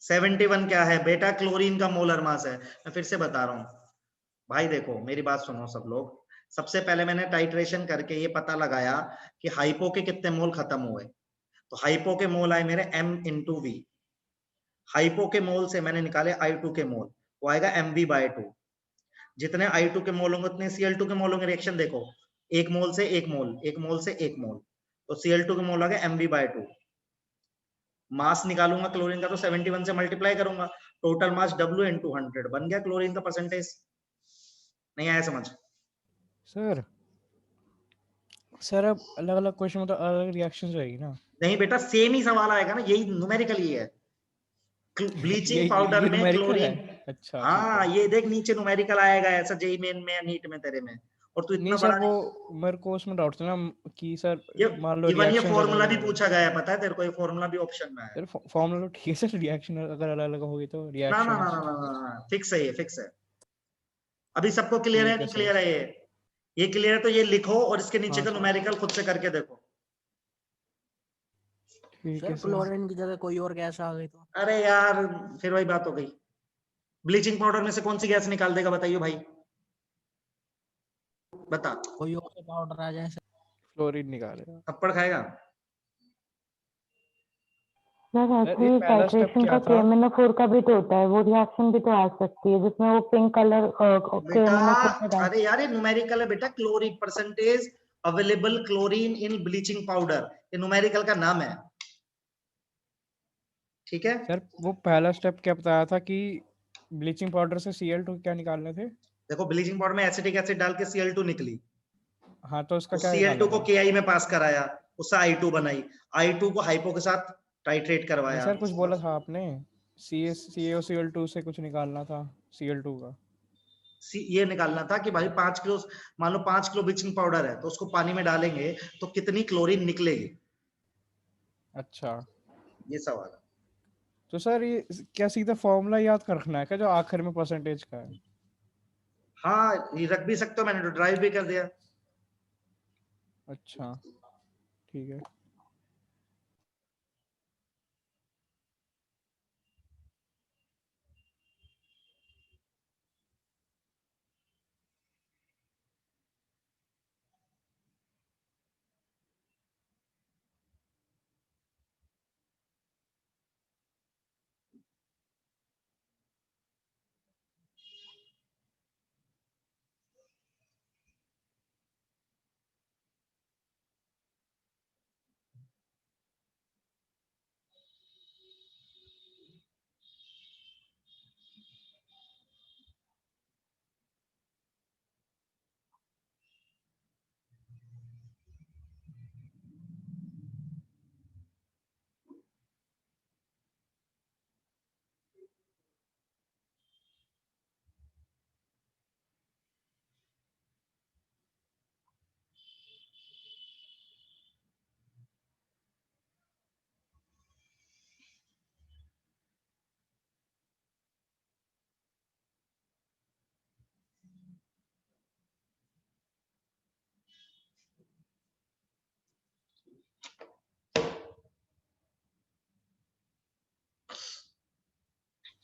71 क्या है बेटा? क्लोरीन का मोलर मास है। मैं फिर से बता रहा हूँ भाई, देखो मेरी बात सुनो सब लोग। सबसे पहले मैंने टाइट्रेशन करके ये पता लगाया कि हाइपो के कितने मोल खत्म हुए। तो हाइपो के मोल आए मेरे m इंटू वी। हाइपो के मोल से मैंने निकाले I2 के मोल, वो आएगा mv/2। जितने I2 के मोल होंगे उतने Cl2 के मोल होंगे। रिएक्शन देखो, एक मोल से एक मोल, एक मोल से एक मोल, तो Cl2 के मोल आ गए mv/2। मास निकालूंगा क्लोरीन का तो 71 से मल्टीप्लाई करूंगा, टोटल मास W इंटू 100 बन गया क्लोरीन का परसेंटेज। नहीं आया समझ? सर सर अब अलग अलग क्वेश्चन में तो अलग अलग रिएक्शन रहेगी ना। नहीं बेटा, सेम ही सवाल आएगा ना, यही न्यूमेरिकल ही है। ब्लीचिंग पाउडर ये में न्यूमेरिकल है। क्लोरीन। अच्छा ठीक हाँ है। ये देख नीचे न्यूमेरिकल आएगा ऐसा, जेई मेन में या नीट में तेरे में, और तू नहीं इतना सर बड़ा वो नहीं। मेरे को उसमें डाउट था ना कि सर ये मान लो इवन ये रिएक्शंस अलग फॉर्मूला अलग भी होगी। पूछा गया है, पता है तेरे को? ये फॉर्मूला भी ऑप्शन में है। सर फॉर्मूला तो ठीक है सर रिएक्शन अगर अलग अलग होगी तो ना ना ना रिएक्शंस। ना ना ना, फिक्स है, ये फिक्स है। अभी सबको क्लियर है ठीक है नहीं सर। क्लियर है? ये क्लियर है तो ये लिखो और इसके नीचे हाँ का सर न्यूमेरिकल खुद से करके देखो। ठीक सर है सर। क्लोरीन की जगह कोई और गैस आ गई तो? अरे यार फिर वही बात हो गई। ब्लीचिंग पाउडर में से कौन सी गैस निकाल देगा बताइए भाई, बता। कोई और से पाउडर आ जाए सर। फ्लोरीन निकालेगा। थप्पड़ खाएगा। सर सर ये एक्चुअली पहला स्टेप टाइट्रेशन का क्या था? KMnO4 का भी तो होता है, वो रिएक्शन भी तो आ सकती है जिसमें वो पिंक कलर बेटा KMnO4 का डाल। अरे यार ये न्यूमेरिकल है बेटा, क्लोरीन परसेंटेज अवेलेबल क्लोरीन इन ब्लीचिंग पाउडर, ये न्यूमेरिकल का नाम है, ठीक है? सर वो पहला स्टेप क्या बताया था कि ब्लीचिंग पाउडर से Cl2 क्या निकालने थे? देखो ब्लीचिंग पाउडर में एसिटिक एसिड डाल के Cl2 निकली, हाँ तो उसका उस क्या Cl2 निकाला को था? Ki में पास कराया, उससे I2 बनाई, I2 को हाइपो के साथ टाइट्रेट नहीं करवाया। सर कुछ बोला था आपने CaCl2 से कुछ निकालना था Cl2 का। ये निकालना था कि भाई 5 किलो, मान लो 5 किलो ब्लीचिंग पाउडर है तो उसको पानी में डालेंगे तो कितनी क्लोरीन निकलेगी, अच्छा ये सवाल है। तो सर ये क्या सीधा फॉर्मूला याद कर रखना है क्या जो आखिर में परसेंटेज का है? हाँ ये रख भी सकते हो, मैंने तो ड्राइव भी कर दिया। अच्छा ठीक है।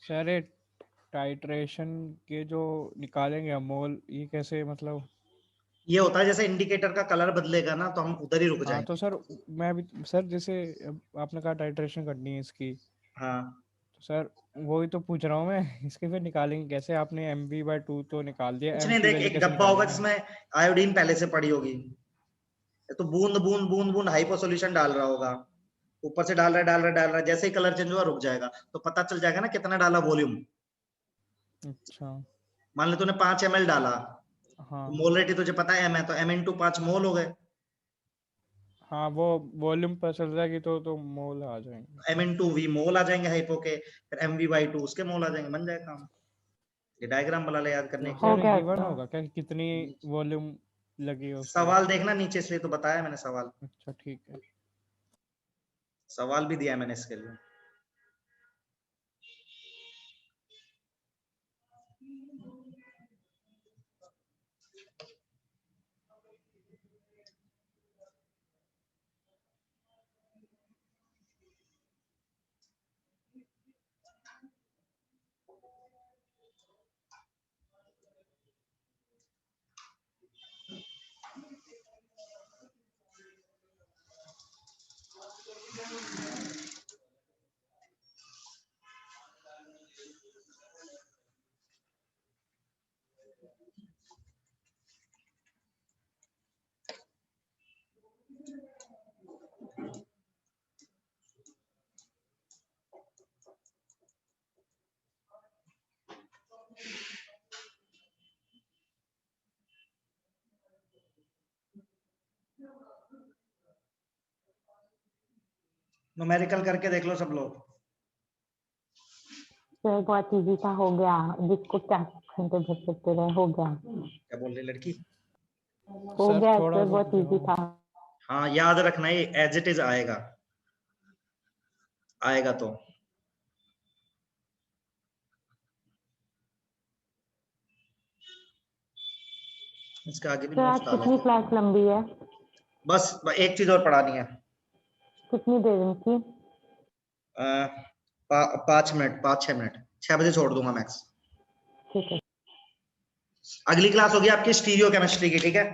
सर ये टाइट्रेशन के जो निकालेंगे हम मोल ये कैसे मतलब? ये होता है जैसे इंडिकेटर का कलर बदलेगा ना तो हम उधर ही रुक हाँ तो जाएंगे। सर मैं भी सर जैसे अब आपने कहा टाइट्रेशन करनी है इसकी, हाँ तो सर वही तो पूछ रहा हूँ मैं इसके फिर निकालेंगे कैसे? आपने mv/2 तो निकाल दिया, कुछ m नहीं, की देख वैल्यू एक कैसे डब्बा होगा निकालेंगे? जिसमें आयोडीन पहले से पड़ी होगी, तो बूंद बूंद बूंद बूंद हाइपो सॉल्यूशन डाल रहा होगा, ऊपर से डाल रहा है डाल रहा है डाल रहा है, जैसे ही कलर चेंज हुआ रुक जाएगा, तो पता चल जाएगा ना कितना डाला वॉल्यूम। अच्छा मान ले तूने 5 ml डाला, हाँ मोलरिटी तुझे पता है m है, तो m into 5 मोल हो गए। हाँ, वो वॉल्यूम पर चल जाएगी तो मोल आ जाएंगे। m into v मोल आ जाएंगे हाइपो के, फिर mv/2 उसके मोल आ जाएंगे, बन जाए काम। ये डायग्राम बना ले याद करने तो के हो सर गया गिवन सर। होगा क्या कि कितनी वॉल्यूम लगी है उसको? सवाल देखना नीचे, इसलिए तो बताया मैंने सवाल, अच्छा ठीक है। सवाल भी दिया है मैंने इसके लिए। न्यूमेरिकल करके देख लो सब लोग। सर बहुत इजी था, हो गया, जिसको क्या घंटे भर सकते रहे, हो गया। क्या बोल रही लड़की? हो सर गया थोड़ा सर, सा बहुत इजी था। हाँ याद रखना, ये एज इट इज आएगा, आएगा तो। इसके आगे भी सर आज नोट्स डाले कितनी थे। क्लास लंबी है? बस एक चीज और पढ़ानी है, कितनी देर इनकी? 5 मिनट, 5-6 मिनट, 6 बजे छोड़ दूंगा मैक्स। ठीक है। अगली क्लास होगी आपकी स्टीरियो केमिस्ट्री की, ठीक है?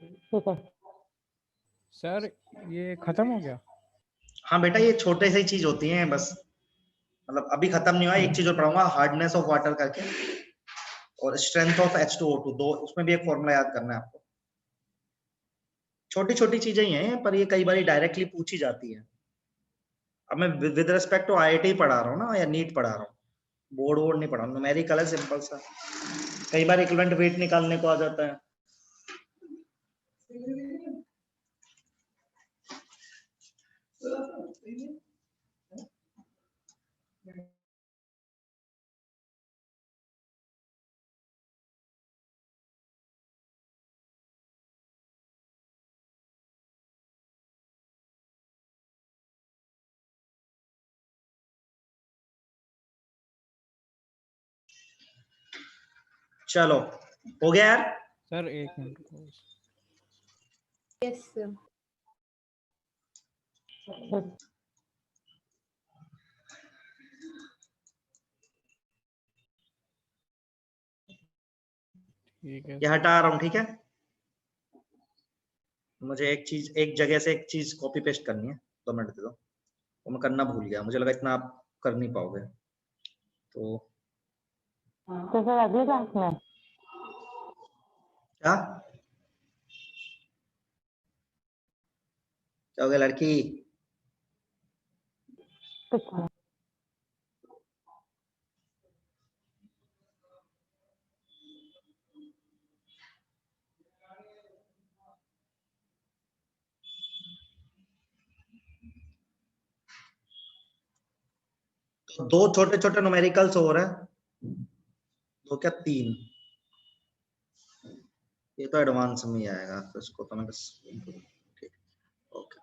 ठीक है। सर ये खत्म हो गया? हाँ बेटा, ये छोटे से चीज होती हैं बस, मतलब अभी खत्म नहीं हुआ। एक चीज और पढ़ाऊंगा, हार्डनेस ऑफ वाटर करके, और स्ट्रेंथ ऑफ H2O2, दो, उसमें भी एक फॉर्मूला याद करना है आपको। छोटी छोटी चीजें ही हैं, पर ये कई बार डायरेक्टली पूछी जाती है। अब मैं विद रिस्पेक्ट टू IIT पढ़ा रहा हूँ ना, या नीट पढ़ा रहा हूँ, बोर्ड नहीं पढ़ा, न्यूमेरिकल है, सिंपल सा। कई बार इक्विवेलेंट वेट निकालने को आ जाता है। चलो, हो गया यार? सर एक मिनट को। Yes, sir. ठीक है ये हटा रहा हूँ, ठीक है? मुझे एक चीज, एक जगह से एक चीज कॉपी पेस्ट करनी है, 2 मिनट दे दो, वो मैं करना भूल गया, मुझे लगा इतना आप कर नहीं पाओगे। तो सर अगली क्लास में क्या क्या हो गया लड़की? कुछ नहीं। तो 2 छोटे छोटे न्यूमेरिकल्स हो रहे हैं, 2 क्या 3, ये तो एडवांस में ही आएगा, तो इसको तो मैं बस, ठीक, ओके।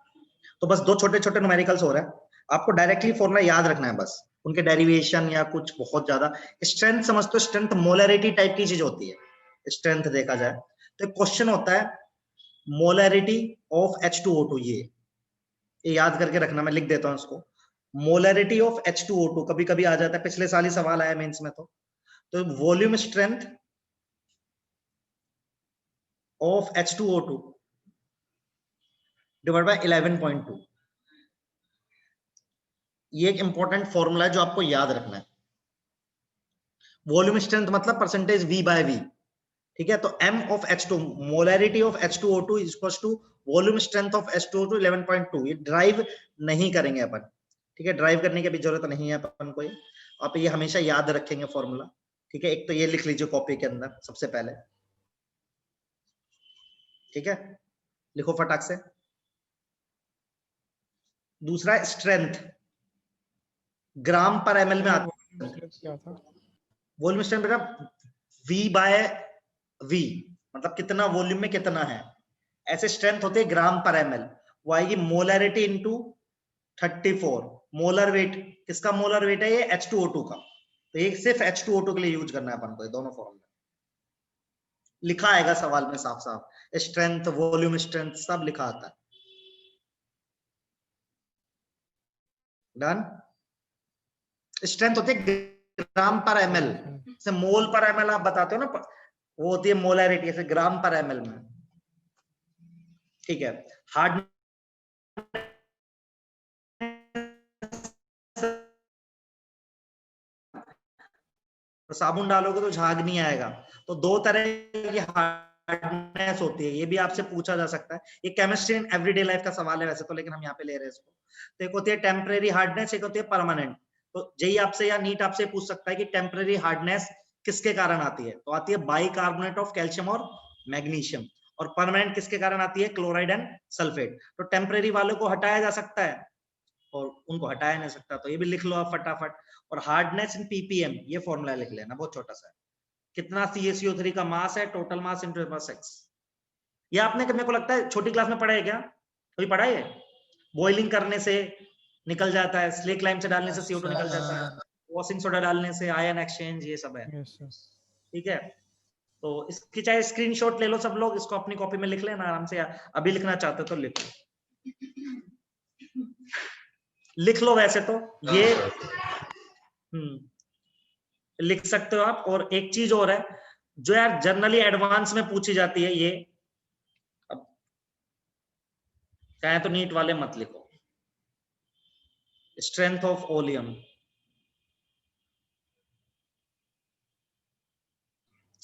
तो बस 2 छोटे छोटे न्यूमेरिकल्स हो रहे हैं, आपको डायरेक्टली फॉर्मूला याद रखना है बस, उनके डेरिवेशन या कुछ बहुत ज्यादा। स्ट्रेंथ समझते हो? स्ट्रेंथ मोलरिटी टाइप की चीज होती है, स्ट्रेंथ देखा जाए तो एक क्वेश्चन होता है मोलरिटी ऑफ H2O2, ये याद करके रखना, मैं लिख देता हूं इसको। मोलरिटी ऑफ H2O2 कभी कभी आ जाता है, पिछले साल ही सवाल आया मेंस में। तो volume strength of H2O2 divide by 11.2, ये एक इंपॉर्टेंट फॉर्मूला है जो आपको याद रखना है। वॉल्यूम स्ट्रेंथ मतलब परसेंटेज V बाय V, ठीक है? तो M of H2, molarity of H2O2 is equal to volume strength of H2O2 11.2। ये ड्राइव नहीं करेंगे अपन, ठीक है? ड्राइव करने की भी जरूरत नहीं है अपन को। आप ये हमेशा याद रखेंगे फॉर्मूला, ठीक है। एक तो ये लिख लीजिए कॉपी के अंदर सबसे पहले, ठीक है, लिखो फटाक से। दूसरा स्ट्रेंथ, ग्राम पर एमएल में आता है। क्या था? वॉल्यूम स्ट्रेंथ बेटा V बाय V, मतलब कितना वॉल्यूम में कितना है। ऐसे स्ट्रेंथ होते है ग्राम पर एमएल, वो आएगी मोलैरिटी इनटू 34। मोलर वेट, किसका मोलर वेट है? ये H2O2 का। तो ये सिर्फ H2O2 के लिए यूज करना है अपन को, ये दोनों फॉर्मूले लिखा आएगा सवाल में साफ साफ, स्ट्रेंथ, वॉल्यूम स्ट्रेंथ सब लिखा आता है। डन। स्ट्रेंथ होती है ग्राम पर एमएल, जैसे मोल पर एमएल आप बताते हो ना, वो होती है मोलैरिटी, जैसे ग्राम पर एमएल में, ठीक है। हार्ड तो साबुन डालोगे तो झाग नहीं आएगा। तो दो तरह की हार्डनेस होती है, ये भी आपसे पूछा जा सकता है। ये केमिस्ट्री इन एवरीडे लाइफ का सवाल है वैसे तो, लेकिन हम यहाँ पे ले रहे हैं इसको। तो एक होती है टेम्परेरी हार्डनेस, एक होती है परमानेंट। तो जेई आपसे या नीट आपसे पूछ सकता है कि टेम्परेरी हार्डनेस किसके कारण आती है, तो आती है बाइकार्बोनेट ऑफ कैल्शियम और मैग्नीशियम। और परमानेंट किसके कारण आती है? Chloride and sulphate. तो टेम्परेरी वालों को हटाया जा सकता है और उनको हटाया नहीं सकता, तो ये भी लिख लो आप फटाफट। और हार्डनेस इन पीपीएम, ये फॉर्मूला लिख लेना, बहुत छोटा सा है। कितना CaCO3 का मास है, टोटल मास इनटू 10^6। ये आपने, मेरे को लगता है छोटी क्लास में पढ़ा है क्या? कोई पढ़ा है? बॉइलिंग करने से निकल जाता है, स्लेक लाइम से डालने से CO2 निकल जाता है, वॉशिंग सोडा डालने से आयन एक्सचेंज, ये सब है, यस सर। ठीक है। तो इसकी चाहे स्क्रीनशॉट ले लो सब लोग, इसको अपनी कॉपी में लिख लेना आराम से, अभी लिखना चाहते हो तो लिख लो वैसे तो ये लिख सकते हो आप। और एक चीज और है जो यार जनरली एडवांस में पूछी जाती है, ये अब चाहे तो नीट वाले मत लिखो, स्ट्रेंथ ऑफ ओलियम।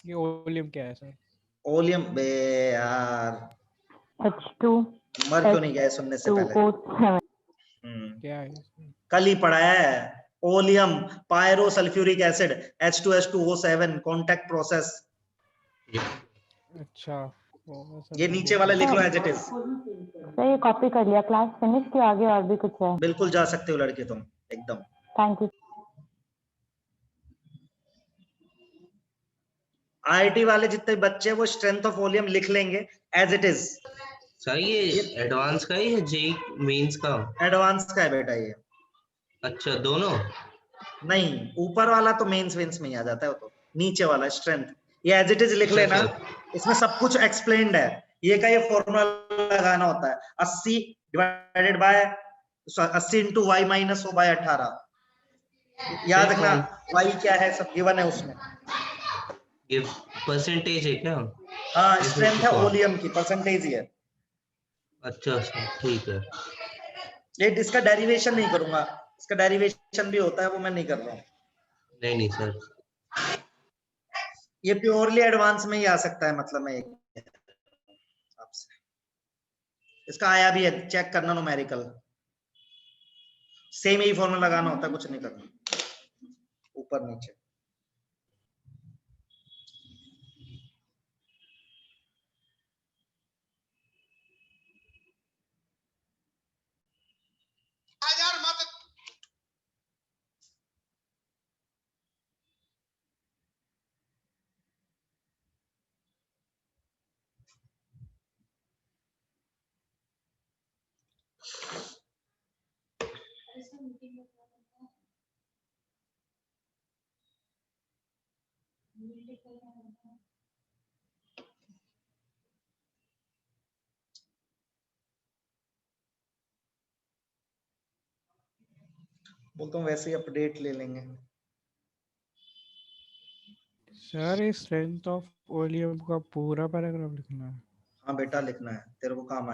ये ओलियम क्या है सर? ओलियम बे यार, H2 मर क्यों नहीं गए सुनने से पहले? H2O7 क्या है इसमें? कल ही पढ़ा है। Oleum pyro sulphuric acid H2H2O7 contact process. अच्छा वो सर ये तो नीचे वाला लिख लो एज इट इज। सर ये कॉपी कर लिया, क्लास फिनिश की, आगे और भी कुछ है? बिल्कुल जा सकते हो लड़के तुम, एकदम। Thank you. आईआईटी वाले जितने बच्चे हैं वो स्ट्रेंथ ऑफ वॉल्यूम लिख लेंगे एज इट इज। सर ये एडवांस का ही है, जेई मेंस का? एडवांस का है बेटा ये। अच्छा दोनों? नहीं, ऊपर वाला तो मेंस वेंस में ही आ जाता है, वो तो नीचे वाला स्ट्रेंथ ये एज इट इज लिख लेना। इसमें सब कुछ एक्सप्लेन्ड है, ये का ये फॉर्मूला लगाना होता है 80 divided by 80 into Y minus 1/18। याद रखना वाई क्या है, सब गिवन है उसमें। ये परसेंटेज है क्या? हाँ स्ट्रेंथ है ओलियम की, परसेंटेज ही है। अच्छा ठीक है। ये इसका डेरिवेशन नहीं करूंगा, इसका डेरिवेशन भी होता है, वो मैं नहीं कर रहा हूँ। नहीं सर, ये प्योरली एडवांस में ही आ सकता है, मतलब मैं आपसे इसका आया भी है, चेक करना न्यूमेरिकल, सेम ही फॉर्मूला लगाना होता है, कुछ नहीं करना ऊपर नीचे। बोलता हूँ वैसे ही अपडेट ले लेंगे। सर ये स्ट्रेंथ ऑफ ओलियम का पूरा पैराग्राफ लिखना है? हाँ बेटा लिखना है, तेरे को काम आएगा।